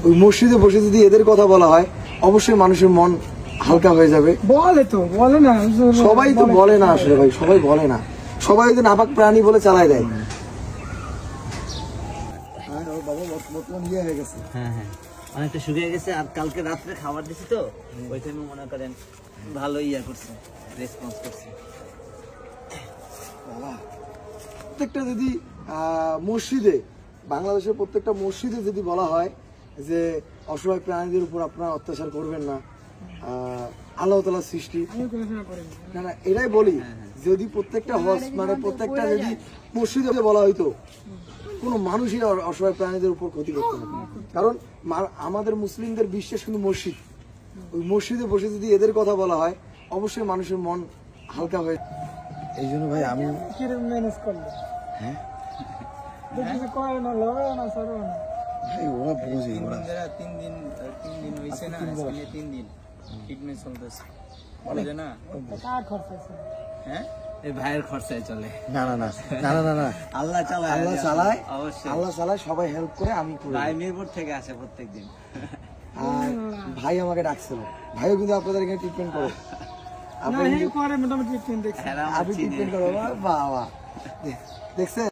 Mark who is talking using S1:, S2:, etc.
S1: ওই মসজিদে বসে যদি এদের কথা বলা হয় অবশ্যই মানুষের মন হালকা হয়ে যাবে।
S2: বলে না,
S1: সবাই তো বলে না আসলে ভাই, সবাই বলে না, সবাই তো নাপাক প্রাণী বলে চালায় দেয়। বাবা বর্তমান ইয়ে হয়ে গেছে,
S3: হ্যাঁ হ্যাঁ অনেকটা শুকিয়ে গেছে। আর কালকে রাত্রে খাবার দিছি তো ওই টাইমে মনে করেন ভালো ইয়া করছে, রেসপন্স করছে।
S1: প্রত্যেকটা যদি মসজিদে, বাংলাদেশের প্রত্যেকটা মসজিদে যদি বলা হয় যে অসহায় প্রাণীদের উপর আপনারা অত্যাচার করবেন না, আল্লাহ তাআলার সৃষ্টি, না না এটাই বলি, যদি প্রত্যেকটা মানে প্রত্যেকটা যদি মসজিদে বলা হইতো কোনো মানুষই অসহায় প্রাণীদের উপর ক্ষতি করতো না। কারণ আমাদের মুসলিমদের বিশ্বাস কিন্তু মসজিদ, ওই মসজিদে বসে যদি এদের কথা বলা হয় অবশ্যই মানুষের মন হালকা হয়ে। এই জন্য ভাই আমি
S2: ম্যানেজ করলে
S1: হ্যাঁ
S2: ভাই
S1: ওরা বুঝে, ওরা
S4: 3 দিন হইছে না, আজকে 3 দিন ট্রিটমেন্ট চলতেছে বলে না।
S2: কার খরচ আছে?
S4: হ্যাঁ
S3: এই ভাইয়ের খরচায় চলে।
S1: না না না না না না
S3: আল্লাহ চালায়,
S1: আল্লাহ চালায়,
S3: অবশ্যই
S1: আল্লাহ চালায়, সবাই হেল্প করে, আমি করি।
S3: ভাই মিরপুর থেকে আসে প্রত্যেকদিন।
S1: আর ভাই আমাকে ডাকছিল, ভাইও কিন্তু আপনাদের এখানে ট্রিটমেন্ট করে,
S2: না, এই করে মোটামুটি ট্রিটমেন্ট দেখছি।
S1: আপনি ট্রিটমেন্ট করো, বাবা দেখছেন।